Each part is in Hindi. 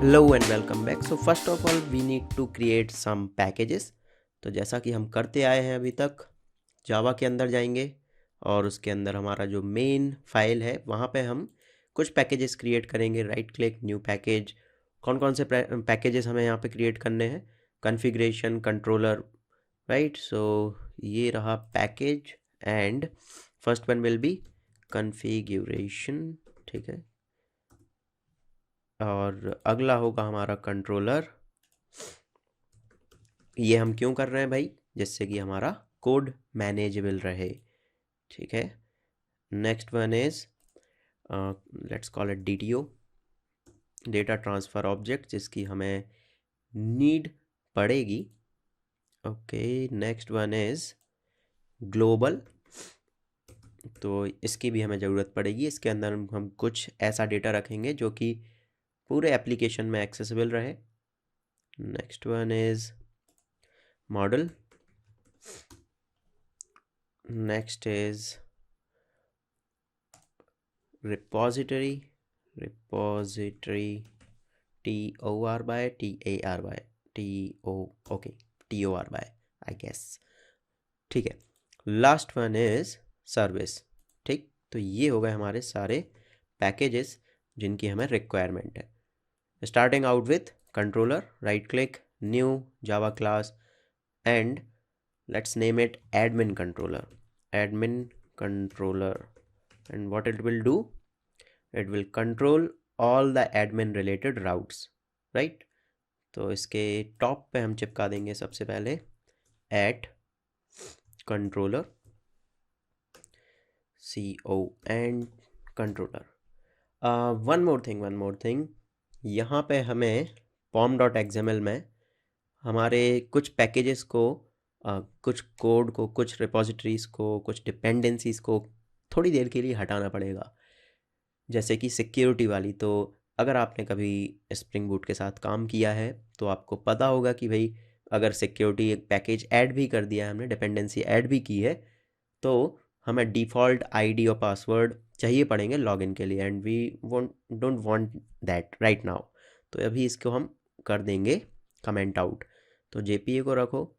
Hello and welcome back. So first of all we need to create some packages. तो जैसा कि हम करते आए हैं अभी तक, जावा के अंदर जाएंगे और उसके अंदर हमारा जो मेन फाइल है वहाँ पे हम कुछ पैकेजेस क्रिएट करेंगे. Right click new package. कौन कौन से पैकेजेस हमें यहाँ पे क्रिएट करने हैं? Configuration controller. राइट, सो ये रहा package and first one will be configuration. ठीक है, और अगला होगा हमारा कंट्रोलर. ये हम क्यों कर रहे हैं भाई? जिससे कि हमारा कोड मैनेजेबल रहे. ठीक है. Next one is let's call it DTO, data transfer object, जिसकी हमें नीड पड़ेगी. Okay. Next one is global, तो इसकी भी हमें ज़रूरत पड़ेगी. इसके अंदर हम कुछ ऐसा डेटा रखेंगे जो कि पूरे एप्लीकेशन में एक्सेसिबल रहे. Next one is model. Next is repository. TOR by I guess. ठीक है. Last one is service. ठीक, तो ये हो गए हमारे सारे पैकेजेस जिनकी हमें रिक्वायरमेंट है. Starting out with controller. Right click new Java class and let's name it admin controller. And what it will do, it will control all the admin related routes. right, तो इसके टॉप पे हम चिपका देंगे सबसे पहले at controller, CON controller. one more thing, यहाँ पे हमें pom.xml में हमारे कुछ पैकेजेस को, कुछ कोड को, कुछ रिपोजिटरीज को, कुछ डिपेंडेंसीज को थोड़ी देर के लिए हटाना पड़ेगा. जैसे कि सिक्योरिटी वाली. तो अगर आपने कभी स्प्रिंग बूट के साथ काम किया है तो आपको पता होगा कि भाई अगर सिक्योरिटी एक पैकेज ऐड भी कर दिया है, हमने डिपेंडेंसी ऐड भी की है, तो हमें डिफ़ॉल्ट आईडी और पासवर्ड चाहिए पड़ेंगे लॉगिन के लिए. And we don't want that right now. तो अभी इसको हम कर देंगे कमेंट आउट. तो JPA को रखो.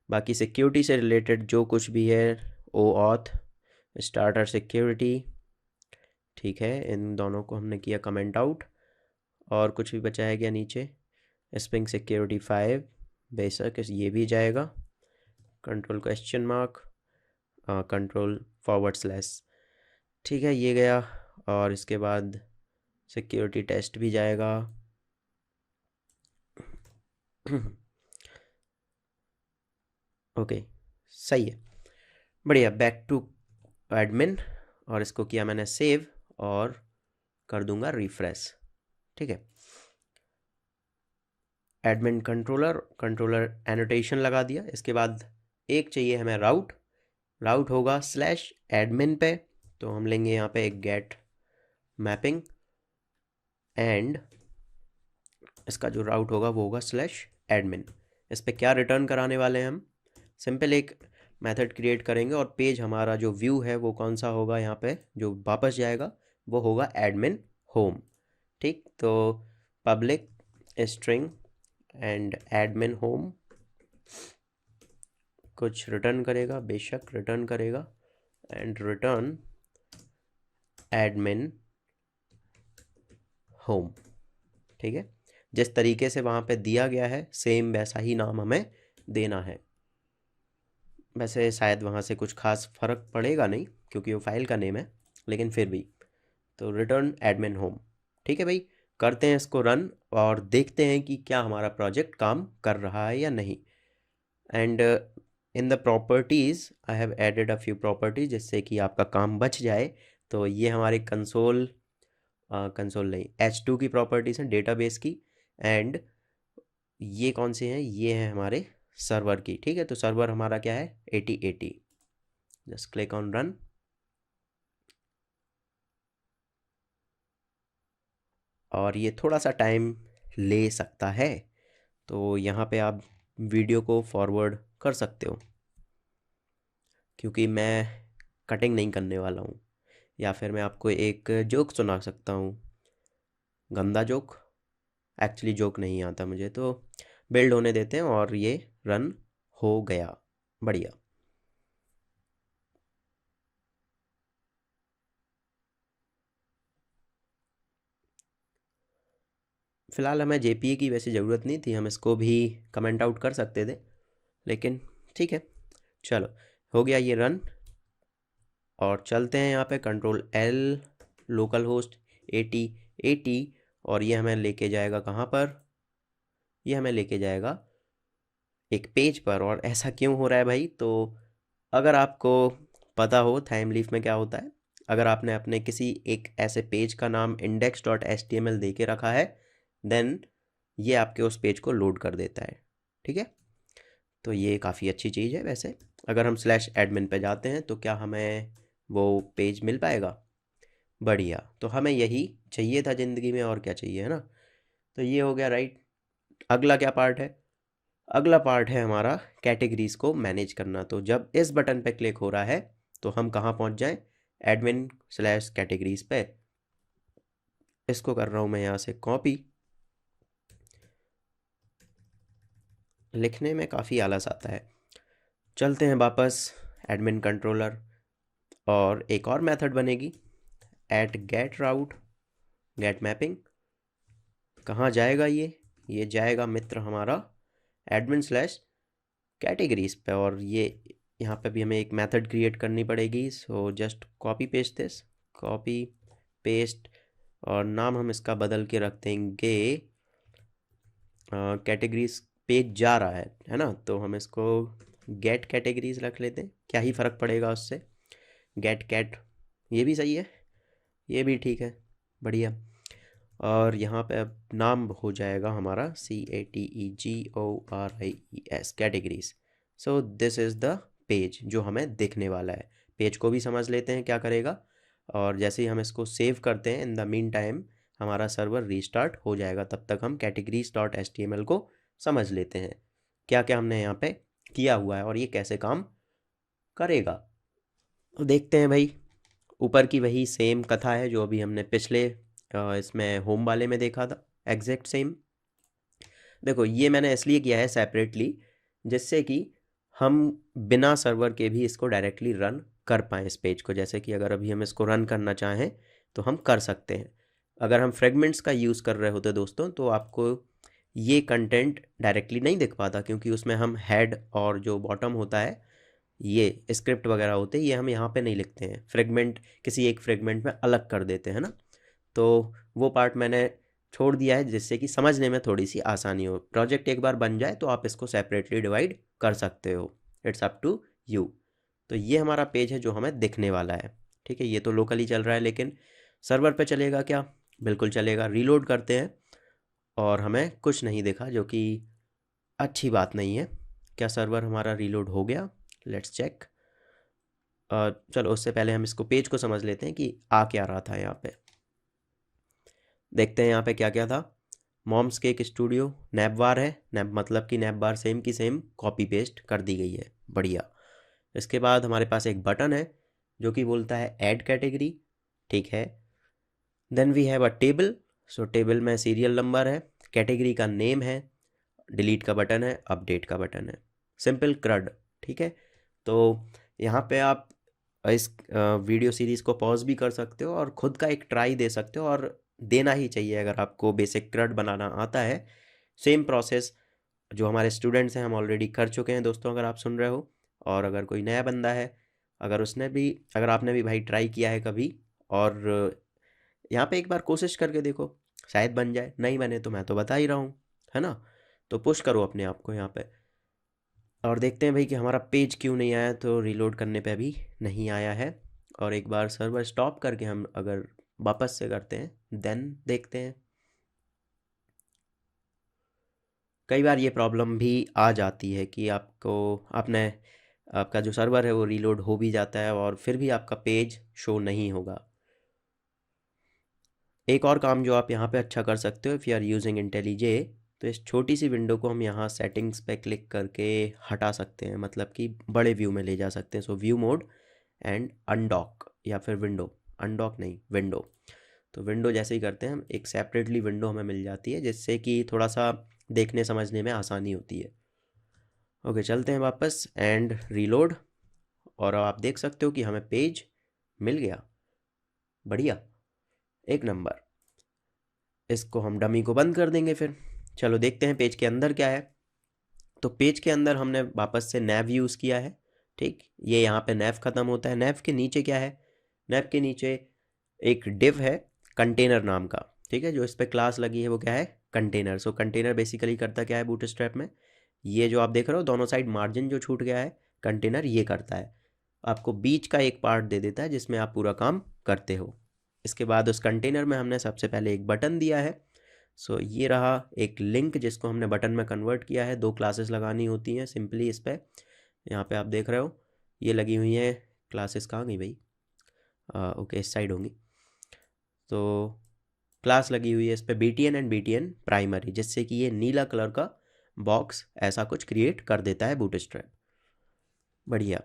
बाकी सिक्योरिटी से रिलेटेड जो कुछ भी है, OAuth, स्टार्टर सिक्योरिटी, ठीक है, इन दोनों को हमने किया कमेंट आउट. और कुछ भी बचा है क्या नीचे? स्प्रिंग सिक्योरिटी 5 बेशक ये भी जाएगा. कंट्रोल क्वेश्चन मार्क, कंट्रोल // ठीक है, ये गया. और इसके बाद सिक्योरिटी टेस्ट भी जाएगा. ओके, सही है, बढ़िया. बैक टू एडमिन, और इसको किया मैंने सेव और कर दूंगा रिफ्रेश. ठीक है. एडमिन कंट्रोलर एनोटेशन लगा दिया. इसके बाद एक चाहिए हमें राउट होगा /admin पे. तो हम लेंगे यहाँ पे एक गेट मैपिंग एंड इसका जो राउट होगा वो होगा /admin. इस पे क्या रिटर्न कराने वाले हैं हम? सिंपल एक मेथड क्रिएट करेंगे और पेज हमारा जो व्यू है वो कौन सा होगा, यहाँ पे जो वापस जाएगा वो होगा एडमिन होम. ठीक, तो public string and admin home कुछ रिटर्न करेगा, बेशक रिटर्न करेगा. And return admin home. ठीक है, जिस तरीके से वहाँ पे दिया गया है सेम वैसा ही नाम हमें देना है. वैसे शायद वहाँ से कुछ खास फ़र्क पड़ेगा नहीं क्योंकि वो फाइल का नेम है, लेकिन फिर भी. तो रिटर्न एडमिन होम. ठीक है भाई, करते हैं इसको रन और देखते हैं कि क्या हमारा प्रोजेक्ट काम कर रहा है या नहीं. And in the properties I have added a few properties जिससे कि आपका काम बच जाए. तो ये हमारे कंसोल नहीं, H2 की प्रॉपर्टीज़ हैं डेटाबेस की. एंड ये कौन से हैं? ये हैं हमारे सर्वर की. ठीक है, तो सर्वर हमारा क्या है? 8080. Just click on run. और ये थोड़ा सा टाइम ले सकता है, तो यहाँ पे आप वीडियो को फॉरवर्ड कर सकते हो क्योंकि मैं कटिंग नहीं करने वाला हूँ. या फिर मैं आपको एक जोक सुना सकता हूँ, गंदा जोक. एक्चुअली जोक नहीं आता मुझे, तो बिल्ड होने देते हैं और ये रन हो गया। बढ़िया। फ़िलहाल हमें जेपीई की वैसे ज़रूरत नहीं थी, हम इसको भी कमेंट आउट कर सकते थे, लेकिन ठीक है चलो हो गया ये रन। और चलते हैं यहाँ पे कंट्रोल एल, लोकल होस्ट 8080, और ये हमें लेके जाएगा कहाँ पर, ये हमें लेके जाएगा एक पेज पर। और ऐसा क्यों हो रहा है भाई, तो अगर आपको पता हो थाइमलीफ में क्या होता है, अगर आपने अपने किसी एक ऐसे पेज का नाम index.html दे के रखा है, देन ये आपके उस पेज को लोड कर देता है। ठीक है, तो ये काफ़ी अच्छी चीज़ है। वैसे अगर हम /admin पे जाते हैं तो क्या हमें वो पेज मिल पाएगा? बढ़िया, तो हमें यही चाहिए था ज़िंदगी में, और क्या चाहिए, है ना। तो ये हो गया राइट। अगला क्या पार्ट है? अगला पार्ट है हमारा कैटेगरीज को मैनेज करना। तो जब इस बटन पे क्लिक हो रहा है तो हम कहाँ पहुँच जाएं? admin/categories पे। इसको कर रहा हूँ मैं यहाँ से कॉपी, लिखने में काफ़ी आलस आता है। चलते हैं वापस एडमिन कंट्रोलर, और एक और मेथड बनेगी @getRoute getMapping। कहाँ जाएगा ये जाएगा मित्र हमारा admin/categories पे। और ये यहाँ पे भी हमें एक मेथड क्रिएट करनी पड़ेगी। So just copy paste this, copy paste, और नाम हम इसका बदल के रख देंगे कैटेगरीज पेज जा रहा है ना, तो हम इसको गेट कैटेगरीज रख लेते हैं, क्या ही फ़र्क पड़ेगा उससे। गेट कैट, ये भी सही है, ये भी ठीक है, बढ़िया। और यहाँ पे अब नाम हो जाएगा हमारा CATEGORIES categories. So this is the page जो हमें दिखने वाला है। पेज को भी समझ लेते हैं क्या करेगा, और जैसे ही हम इसको सेव करते हैं इन द मीन टाइम हमारा सर्वर रीस्टार्ट हो जाएगा। तब तक हम categories.html को समझ लेते हैं क्या क्या हमने यहाँ पे किया हुआ है और ये कैसे काम करेगा। तो देखते हैं भाई, ऊपर की वही सेम कथा है जो अभी हमने पिछले इसमें होम वाले में देखा था, एग्जैक्ट सेम। देखो ये मैंने इसलिए किया है सेपरेटली, जिससे कि हम बिना सर्वर के भी इसको डायरेक्टली रन कर पाएँ इस पेज को। जैसे कि अगर अभी हम इसको रन करना चाहें तो हम कर सकते हैं। अगर हम फ्रेगमेंट्स का यूज़ कर रहे होते दोस्तों तो आपको ये कंटेंट डायरेक्टली नहीं दिख पाता, क्योंकि उसमें हम हेड और जो बॉटम होता है, ये स्क्रिप्ट वगैरह होते हैं, ये हम यहाँ पे नहीं लिखते हैं, फ्रेगमेंट किसी एक फ्रेगमेंट में अलग कर देते हैं ना। तो वो पार्ट मैंने छोड़ दिया है जिससे कि समझने में थोड़ी सी आसानी हो। प्रोजेक्ट एक बार बन जाए तो आप इसको सेपरेटली डिवाइड कर सकते हो, इट्स अप टू यू। तो ये हमारा पेज है जो हमें दिखने वाला है। ठीक है, ये तो लोकली चल रहा है, लेकिन सर्वर पे चलेगा क्या? बिल्कुल चलेगा। रीलोड करते हैं और हमें कुछ नहीं दिखा, जो कि अच्छी बात नहीं है। क्या सर्वर हमारा रीलोड हो गया? Let's check. चलो उससे पहले हम इसको पेज को समझ लेते हैं कि आ क्या रहा था यहाँ पे। देखते हैं यहाँ पे क्या क्या था। मॉम्स केक स्टूडियो नैपबार है, नैप मतलब कि नैपबार सेम की सेम कॉपी पेस्ट कर दी गई है, बढ़िया। इसके बाद हमारे पास एक बटन है जो कि बोलता है ऐड कैटेगरी, ठीक है। Then we have a table, so table में सीरियल नंबर है, कैटेगरी का नेम है, डिलीट का बटन है, अपडेट का बटन है, सिंपल क्रड, ठीक है। तो यहाँ पे आप इस वीडियो सीरीज़ को पॉज भी कर सकते हो और ख़ुद का एक ट्राई दे सकते हो, और देना ही चाहिए अगर आपको बेसिक क्रड बनाना आता है। सेम प्रोसेस जो हमारे स्टूडेंट्स हैं हम ऑलरेडी कर चुके हैं दोस्तों, अगर आप सुन रहे हो। और अगर कोई नया बंदा है, अगर आपने भी भाई ट्राई किया है कभी, और यहाँ पे एक बार कोशिश करके देखो, शायद बन जाए, नहीं बने तो मैं तो बता ही रहा हूँ, है ना। तो पुश करो अपने आप को यहाँ पे, और देखते हैं भाई कि हमारा पेज क्यों नहीं आया। तो रीलोड करने पे भी नहीं आया है, और एक बार सर्वर स्टॉप करके हम अगर वापस से करते हैं देन देखते हैं। कई बार ये प्रॉब्लम भी आ जाती है कि आपका जो सर्वर है वो रीलोड हो भी जाता है और फिर भी आपका पेज शो नहीं होगा। एक और काम जो आप यहाँ पे अच्छा कर सकते हो, इफ़ यू आर यूजिंग इंटेलीजे, तो इस छोटी सी विंडो को हम यहाँ सेटिंग्स पे क्लिक करके हटा सकते हैं, मतलब कि बड़े व्यू में ले जा सकते हैं। सो व्यू मोड एंड अनडॉक, या फिर विंडो, अनडॉक नहीं विंडो। तो विंडो जैसे ही करते हैं हम, एक सेपरेटली विंडो हमें मिल जाती है, जिससे कि थोड़ा सा देखने समझने में आसानी होती है। ओके, चलते हैं वापस एंड रीलोड, और अब आप देख सकते हो कि हमें पेज मिल गया। बढ़िया, एक नंबर। इसको हम डमी को बंद कर देंगे फिर। चलो देखते हैं पेज के अंदर क्या है। तो पेज के अंदर हमने वापस से नैव यूज़ किया है। ठीक, ये यहाँ पे नैव ख़त्म होता है। नैव के नीचे क्या है? नैव के नीचे एक डिव है कंटेनर नाम का। ठीक है, जो इस पर क्लास लगी है वो क्या है? कंटेनर। सो कंटेनर बेसिकली करता क्या है बूटस्ट्रैप में? ये जो आप देख रहे हो दोनों साइड मार्जिन जो छूट गया है, कंटेनर ये करता है, आपको बीच का एक पार्ट दे देता है जिसमें आप पूरा काम करते हो। इसके बाद उस कंटेनर में हमने सबसे पहले एक बटन दिया है। सो ये रहा एक लिंक जिसको हमने बटन में कन्वर्ट किया है। 2 क्लासेस लगानी होती हैं सिंपली इस पर। यहाँ पे आप देख रहे हो ये लगी हुई हैं क्लासेस। कहाँ गई भाई? ओके, इस साइड होंगी। तो क्लास लगी हुई है इस पर BTN एंड BTN प्राइमरी, जिससे कि ये नीला कलर का बॉक्स ऐसा कुछ क्रिएट कर देता है बूटस्ट्रैप। बढ़िया।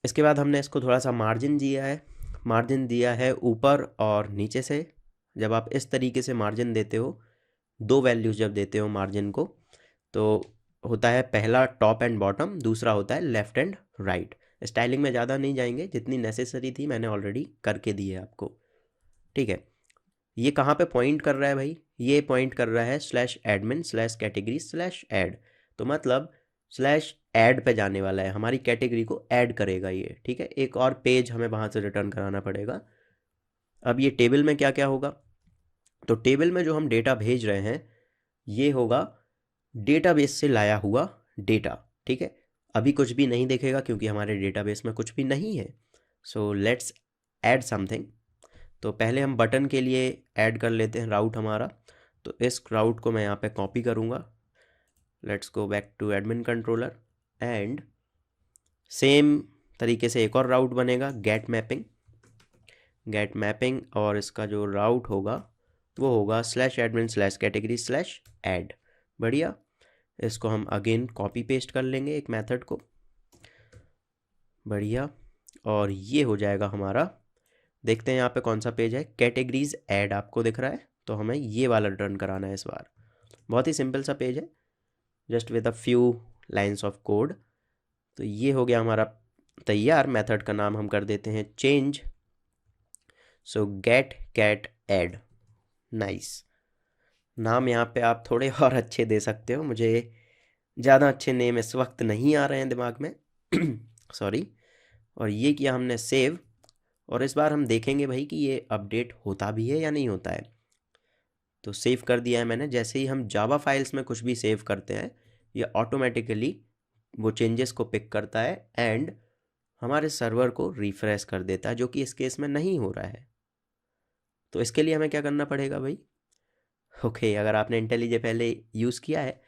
इसके बाद हमने इसको थोड़ा सा मार्जिन दिया है। मार्जिन दिया है ऊपर और नीचे से। जब आप इस तरीके से मार्जिन देते हो, 2 वैल्यूज़ जब देते हो मार्जिन को, तो होता है पहला टॉप एंड बॉटम, दूसरा होता है लेफ़्ट एंड राइट। स्टाइलिंग में ज़्यादा नहीं जाएंगे, जितनी नेसेसरी थी मैंने ऑलरेडी करके दी है आपको। ठीक है, ये कहाँ पे पॉइंट कर रहा है भाई? ये पॉइंट कर रहा है /admin/category/add। तो मतलब /add पे जाने वाला है, हमारी कैटेगरी को ऐड करेगा ये। ठीक है, एक और पेज हमें वहाँ से रिटर्न कराना पड़ेगा। अब ये टेबल में क्या क्या होगा? तो टेबल में जो हम डेटा भेज रहे हैं ये होगा डेटाबेस से लाया हुआ डेटा। ठीक है, अभी कुछ भी नहीं देखेगा क्योंकि हमारे डेटाबेस में कुछ भी नहीं है। So let's add something. तो पहले हम बटन के लिए ऐड कर लेते हैं राउट हमारा। तो इस राउट को मैं यहाँ पे कॉपी करूँगा। Let's go back to admin controller and same तरीके से एक और राउट बनेगा, गेट मैपिंग, और इसका जो राउट होगा वो होगा /admin/category/add। बढ़िया, इसको हम अगेन कॉपी पेस्ट कर लेंगे एक मेथड को। बढ़िया, और ये हो जाएगा हमारा। देखते हैं यहाँ पे कौन सा पेज है, कैटेगरीज ऐड आपको दिख रहा है, तो हमें ये वाला रिटर्न कराना है इस बार। बहुत ही सिंपल सा पेज है, just with a few lines of code. तो ये हो गया हमारा तैयार। मेथड का नाम हम कर देते हैं change. So get cat add. Nice नाम, यहाँ पे आप थोड़े और अच्छे दे सकते हो, मुझे ज़्यादा अच्छे नेम इस वक्त नहीं आ रहे हैं दिमाग में सॉरी। और ये किया हमने सेव, और इस बार हम देखेंगे भाई कि ये अपडेट होता भी है या नहीं होता है। तो सेव कर दिया है मैंने। जैसे ही हम जावा फाइल्स में कुछ भी सेव करते हैं, ये ऑटोमेटिकली वो चेंजेस को पिक करता है एंड हमारे सर्वर को रिफ्रेश कर देता है, जो कि इस केस में नहीं हो रहा है। तो इसके लिए हमें क्या करना पड़ेगा भाई? ओके, अगर आपने इंटेलिजे पहले यूज़ किया है,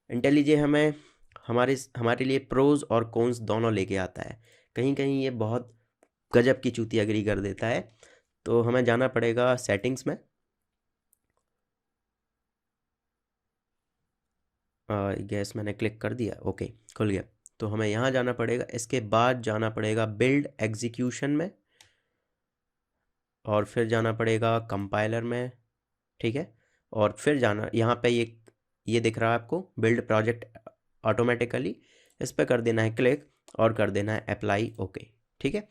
इंटेलिजे हमें हमारे लिए प्रोज और कॉन्स दोनों लेके आता है। कहीं कहीं ये बहुत गजब की चूतियागिरी कर देता है, तो हमें जाना पड़ेगा सेटिंग्स में। गैस मैंने क्लिक कर दिया, ओके खुल गया। तो हमें यहाँ जाना पड़ेगा, इसके बाद जाना पड़ेगा बिल्ड एग्जीक्यूशन में, और फिर जाना पड़ेगा कंपाइलर में। ठीक है, और फिर जाना यहाँ पे ये दिख रहा है आपको बिल्ड प्रोजेक्ट ऑटोमेटिकली, इस पर कर देना है क्लिक और कर देना है अप्लाई। ओके ठीक है,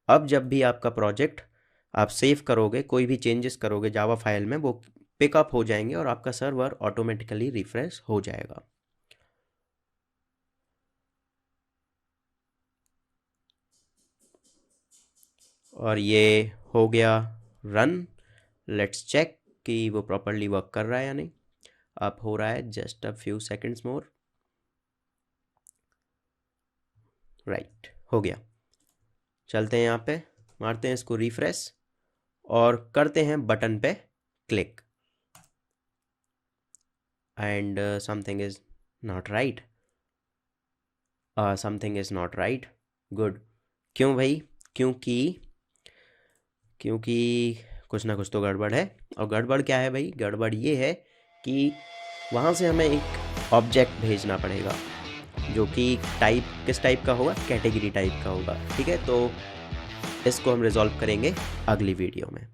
अब जब भी आपका प्रोजेक्ट आप सेव करोगे, कोई भी चेंजेस करोगे जावा फाइल में, वो पिकअप हो जाएंगे और आपका सर्वर ऑटोमेटिकली रिफ्रेश हो जाएगा। और ये हो गया रन। लेट्स चेक कि वो प्रॉपरली वर्क कर रहा है या नहीं। अब हो रहा है, just a few seconds more. Right, हो गया। चलते हैं यहाँ पे, मारते हैं इसको रिफ्रेश और करते हैं बटन पे click and something is not right. Something is not right. Good. क्यों भाई? क्योंकि कुछ ना कुछ तो गड़बड़ है। और गड़बड़ क्या है भाई? गड़बड़ ये है कि वहाँ से हमें एक ऑब्जेक्ट भेजना पड़ेगा, जो कि किस टाइप का होगा? कैटेगरी टाइप का होगा। ठीक है, तो इसको हम रिजॉल्व करेंगे अगली वीडियो में।